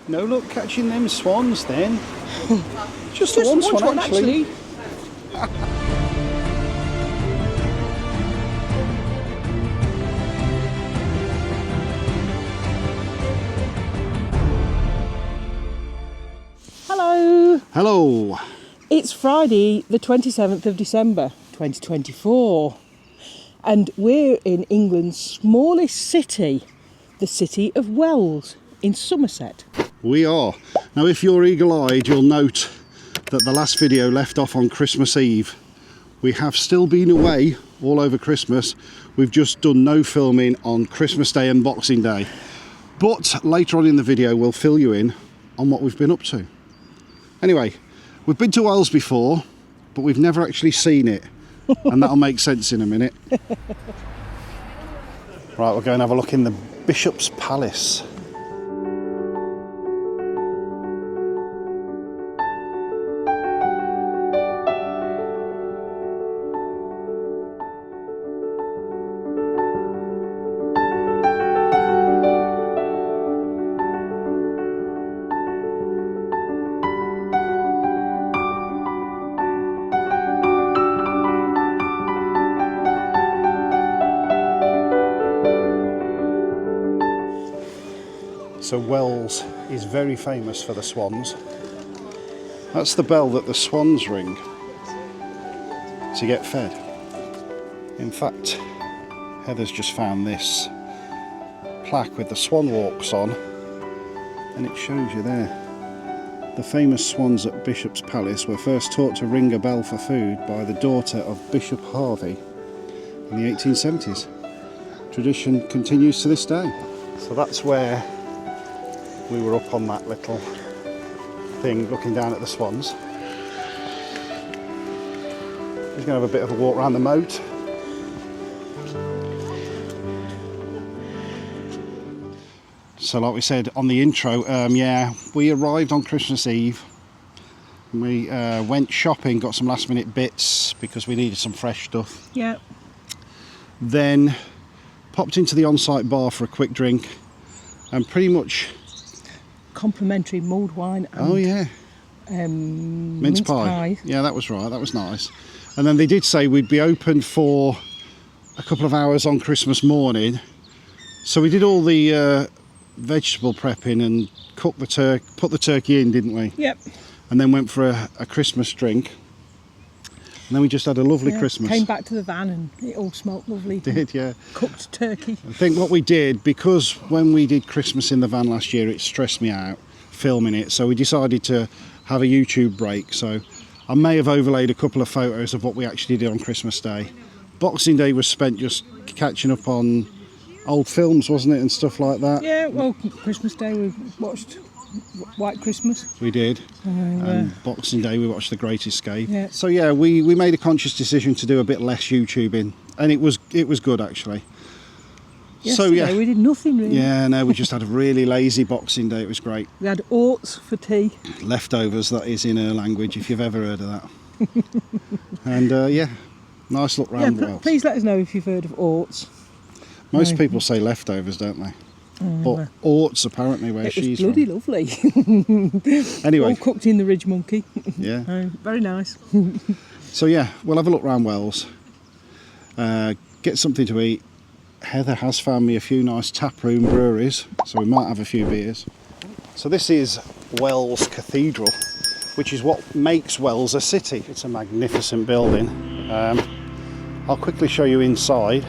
No luck catching them swans then. Just Just one one swan actually. Hello. Hello. It's Friday the 27th of December 2024 and we're in England's smallest city, the city of Wells in Somerset. We are. Now if you're eagle-eyed, you'll note that the last video left off on Christmas Eve. We have still been away all over Christmas. We've just done no filming on Christmas Day and Boxing Day. But later on in the video we'll fill you in on what we've been up to. Anyway, we've been to Wells before, but we've never actually seen it. And that'll make sense in a minute. Right, we'll go and have a look in the Bishop's Palace. So Wells is very famous for the swans. That's the bell that the swans ring to get fed. In fact, Heather's just found this plaque with the swan walks on, and it shows you there. The famous swans at Bishop's Palace were first taught to ring a bell for food by the daughter of Bishop Harvey in the 1870s. Tradition continues to this day. So that's where we were up on that little thing looking down at the swans. We're going to have a bit of a walk around the moat. So like we said on the intro, yeah, we arrived on Christmas Eve. We went shopping, got some last minute bits because we needed some fresh stuff. Yeah. Then popped into the on-site bar for a quick drink and pretty much Complimentary mulled wine and oh yeah, mince pie. Yeah, that was right, that was nice. And then they did say we'd be open for a couple of hours on Christmas morning, so we did all the vegetable prepping and cooked the put the turkey in, didn't we? Yep. And then went for a Christmas drink, and then we just had a lovely Christmas. Came back to the van and it all smelt lovely. Did, yeah. Cooked turkey. I think what we did, because when we did Christmas in the van last year, it stressed me out filming it, so we decided to have a YouTube break. So I may have overlaid a couple of photos of what we actually did on Christmas Day. Boxing Day was spent just catching up on old films, wasn't it, and stuff like that. Yeah, well, Christmas Day we watched White Christmas. We did. And Boxing Day we watched The Great Escape. Yeah. So yeah, we made a conscious decision to do a bit less YouTubing, and it was good actually. Yesterday, so yeah, we did nothing really. Yeah, no, we just had a really lazy Boxing Day. It was great. We had oats for tea. Leftovers, that is in her language, if you've ever heard of that. And yeah, nice look round Wells. Please let us know if you've heard of oats. Most people say leftovers, don't they? But oats apparently where she's from. It was bloody lovely. Anyway. All cooked in the Ridge Monkey. Yeah. Very nice. So yeah, we'll have a look round Wells. Get something to eat. Heather has found me a few nice taproom breweries, so we might have a few beers. So this is Wells Cathedral, which is what makes Wells a city. It's a magnificent building. I'll quickly show you inside.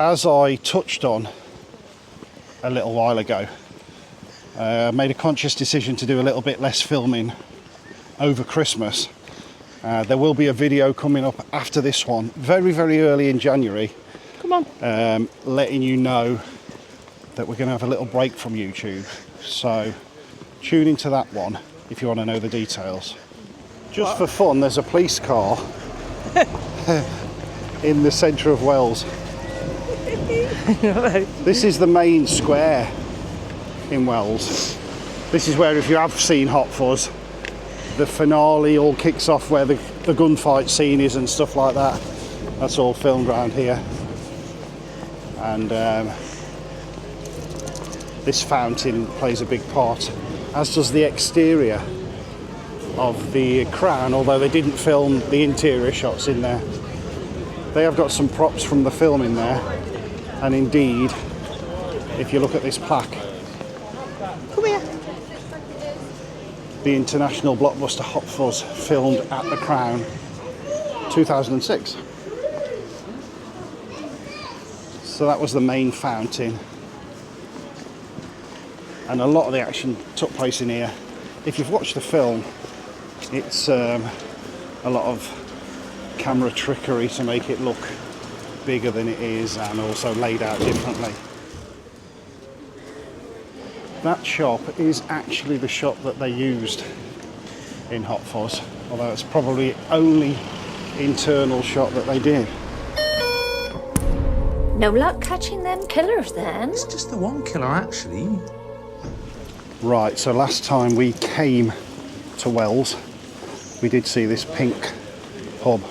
as I touched on a little while ago, I made a conscious decision to do a little bit less filming over Christmas. There will be a video coming up after this one, very, very early in January. Come on. Letting you know that we're going to have a little break from YouTube. So tune into that one if you want to know the details. Just for fun, there's a police car in the centre of Wells. This is the main square in Wells. This is where, if you have seen Hot Fuzz, the finale all kicks off, where the gunfight scene is and stuff like that. That's all filmed around here. And this fountain plays a big part, as does the exterior of the crown, although they didn't film the interior shots in there. They have got some props from the film in there, and indeed, if you look at this plaque, Come here. the international blockbuster Hot Fuzz, filmed at the Crown, 2006. So that was the main fountain, and a lot of the action took place in here. If you've watched the film, it's a lot of camera trickery to make it look bigger than it is, and also laid out differently. That shop is actually the shop that they used in Hot Fuzz, although it's probably the only internal shot that they did. No luck catching them killers then? It's just the one killer, actually. Right, so last time we came to Wells, we did see this pink pub,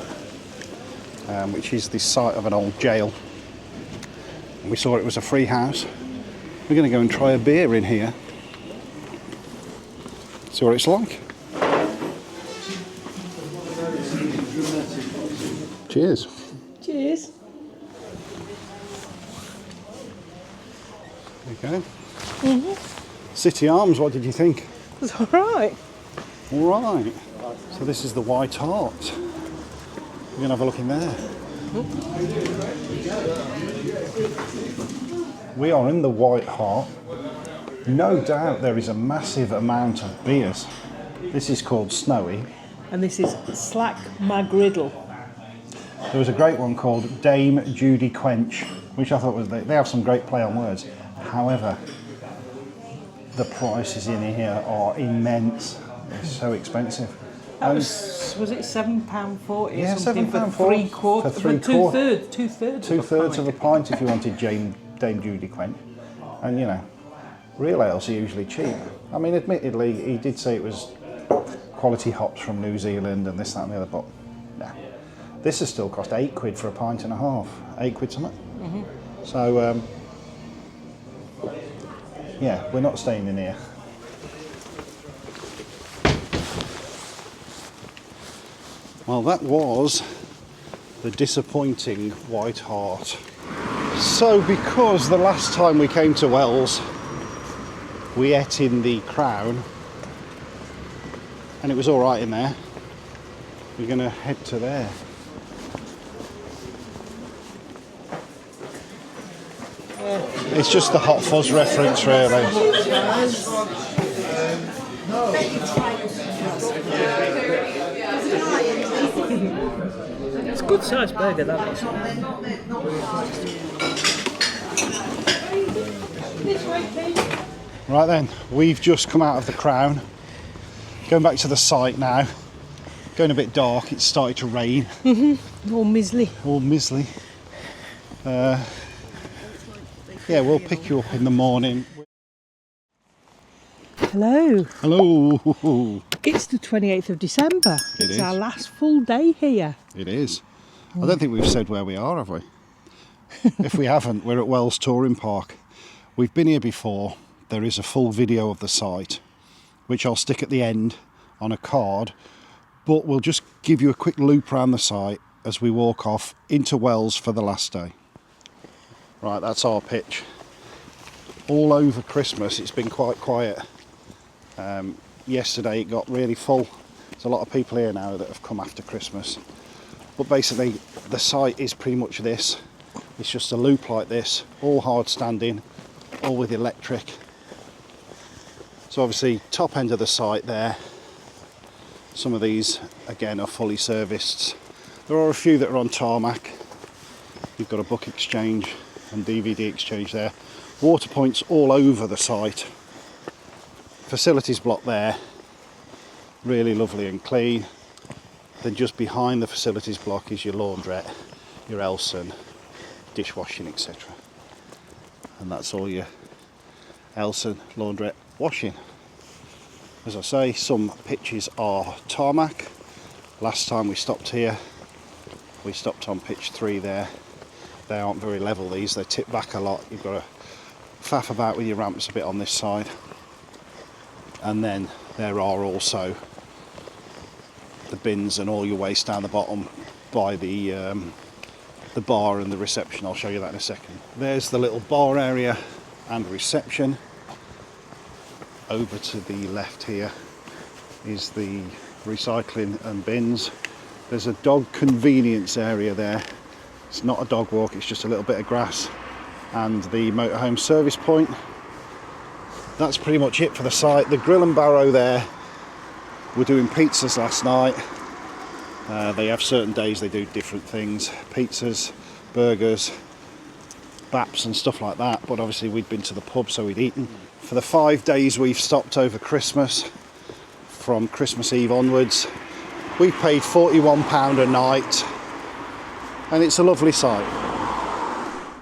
which is the site of an old jail. And we saw it was a free house. We're going to go and try a beer in here, see what it's like. Cheers. Cheers. There you go. City Arms, what did you think? It's all right. All right. So this is the White Hart. We're going to have a look in there. We are in the White Hart. No doubt there is a massive amount of beers. This is called Snowy. And this is Slack Magriddle. There was a great one called Dame Judy Quench, which I thought was, they have some great play on words. However, the prices in here are immense. They're so expensive. That was it £7.40 Yeah, or something £7.40 for three quarters? for three Two-thirds of a pint if you wanted Dame Judy Quench. And you know, real ales are usually cheap. I mean, admittedly, he did say it was quality hops from New Zealand and this, that and the other, but nah. This has still cost £8 for a pint and a half. £8 something. So, yeah, we're not staying in here. Well, that was the disappointing White Hart. So, because the last time we came to Wells, we ate in the Crown, and it was all right in there, we're going to head to there. It's just the Hot Fuzz reference, really. It's a good sized burger, that is. Right then, we've just come out of the Crown. Going back to the site now. Going a bit dark, it's started to rain. All mizzly. All mizzly. Yeah, we'll pick you up in the morning. Hello. Hello. It's the 28th of December. It It's is. our last full day here. It is. I don't think we've said where we are, have we? If we haven't, we're at Wells Touring Park. We've been here before. There is a full video of the site, which I'll stick at the end on a card, but we'll just give you a quick loop around the site as we walk off into Wells for the last day. Right, that's our pitch. All over Christmas it's been quite quiet. Yesterday it got really full. There's a lot of people here now that have come after Christmas. But basically the site is pretty much this. It's just a loop like this, all hard standing, all with electric. So obviously top end of the site there. Some of these again are fully serviced. There are a few that are on tarmac. You've got a book exchange and DVD exchange there. Water points all over the site. Facilities block there, really lovely and clean. Then just behind the facilities block is your laundrette, your Elson, dishwashing, etc. And that's all your Elson laundrette washing. As I say, some pitches are tarmac. Last time we stopped here, we stopped on pitch 3 there. They aren't very level, these, they tip back a lot. You've got to faff about with your ramps a bit on this side. And then there are also the bins and all your waste down the bottom by the bar and the reception. I'll show you that in a second. There's the little bar area and reception. Over to the left here is the recycling and bins. There's a dog convenience area there. It's not a dog walk, it's just a little bit of grass, and the motorhome service point. That's pretty much it for the site. The grill and barrow there, we're doing pizzas last night. They have certain days they do different things, pizzas, burgers, baps and stuff like that, but obviously we'd been to the pub so we'd eaten. For the 5 days we've stopped over Christmas, from Christmas Eve onwards, we paid £41 a night, and it's a lovely site.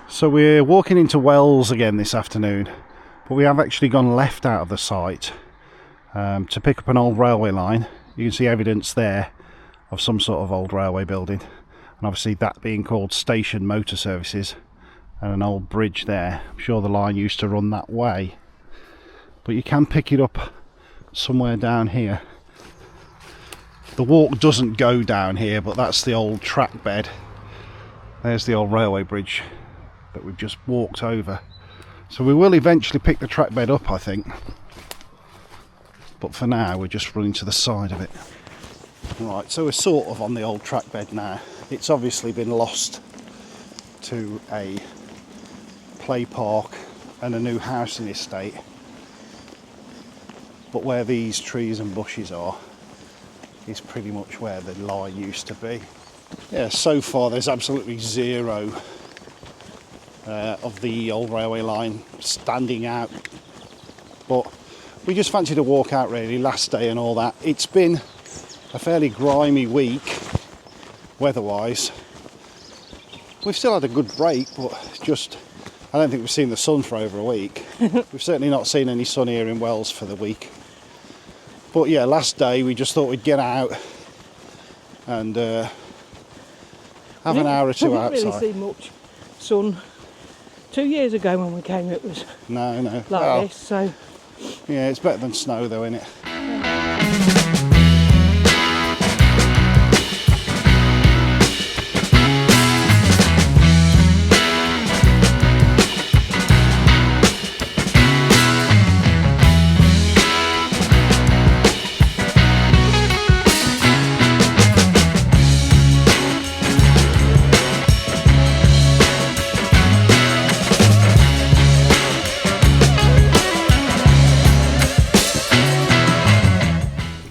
So we're walking into Wells again this afternoon, but we have actually gone left out of the site to pick up an old railway line. You can see evidence there of some sort of old railway building, and obviously that being called Station Motor Services, and an old bridge there. I'm sure the line used to run that way, but you can pick it up somewhere down here. The walk doesn't go down here, but that's the old track bed. There's the old railway bridge that we've just walked over. So we will eventually pick the track bed up, I think, but for now we're just running to the side of it. Right, so we're sort of on the old track bed now. It's obviously been lost to a play park and a new housing estate, but where these trees and bushes are is pretty much where the line used to be. Yeah, so far there's absolutely zero of the old railway line standing out, but we just fancied a walk out really, last day and all that. It's been a fairly grimy week weather-wise. We've still had a good break, but just I don't think we've seen the sun for over a week. We've certainly not seen any sun here in Wells for the week. But yeah, last day we just thought we'd get out and have an hour or two outside. We didn't really see much sun. 2 years ago when we came it was no. like this, so... Yeah, it's better than snow though, isn't it?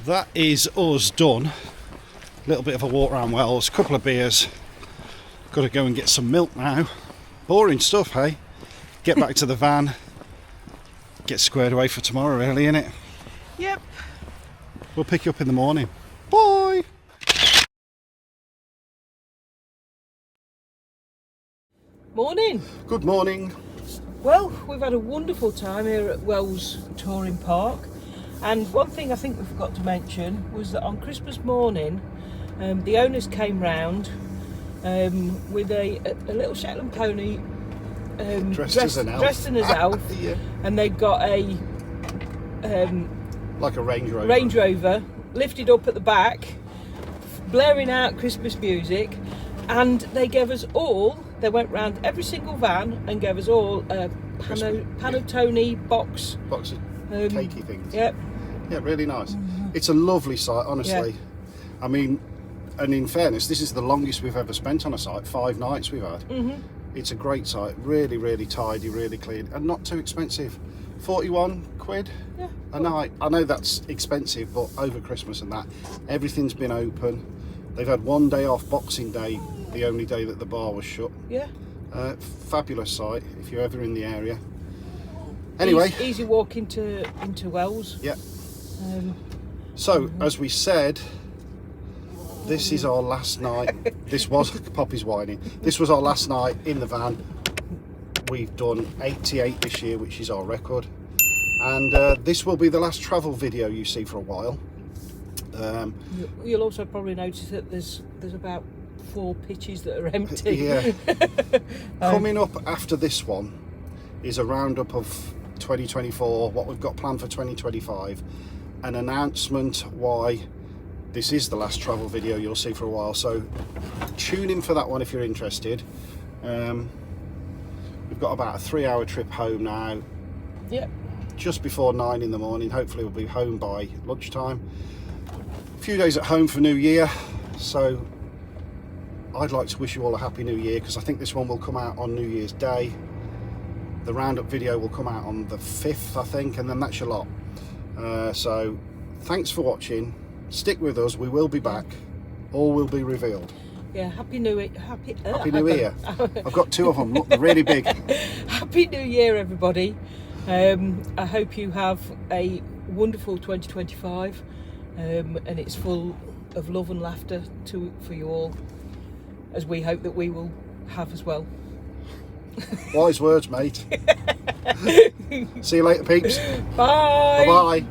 That is us done. A little bit of a walk around Wells, a couple of beers. Got to go and get some milk now. Boring stuff, hey? Get back to the van. Get squared away for tomorrow, really, innit? Yep. We'll pick you up in the morning. Bye! Morning. Good morning. Well, we've had a wonderful time here at Wells Touring Park. And one thing I think we forgot to mention was that on Christmas morning, the owners came round with a little Shetland pony Dressed as an elf. dressed in as elf, Yeah. and they got a Like a Range Rover. Range Rover lifted up at the back, blaring out Christmas music, and they gave us all. They went round every single van and gave us all a panettone box. Box of cakey things. Yep. Yeah, really nice. It's a lovely site, honestly. Yeah. I mean, and in fairness, this is the longest we've ever spent on a site. 5 nights we've had. It's a great site, really, really tidy, really clean, and not too expensive. 41 quid a night. I know that's expensive, but over Christmas and that, everything's been open. They've had one day off, Boxing Day, the only day that the bar was shut. Yeah. Fabulous site if you're ever in the area. Anyway, easy walk into Wells. Yeah. So, as we said, this is our last night. This was Poppy's whining. This was our last night in the van. We've done 88 this year, which is our record. And this will be the last travel video you see for a while. You'll also probably notice that there's about 4 pitches that are empty. Yeah. Coming up after this one is a roundup of 2024, what we've got planned for 2025, an announcement why this is the last travel video you'll see for a while. So tune in for that one if you're interested. We've got about a 3-hour trip home now. Yep. Just before 9 in the morning. Hopefully we'll be home by lunchtime. A few days at home for New Year. So I'd like to wish you all a happy New Year, because I think this one will come out on New Year's Day. The roundup video will come out on the 5th, I think, and then that's your lot. So thanks for watching. Stick with us, we will be back. All will be revealed. Yeah, Happy New Year. Happy New Year. I've got 2 of them, look, they're really big. Happy New Year, everybody. I hope you have a wonderful 2025, and it's full of love and laughter for you all, as we hope that we will have as well. Wise words, mate. See you later, peeps. Bye. Bye-bye.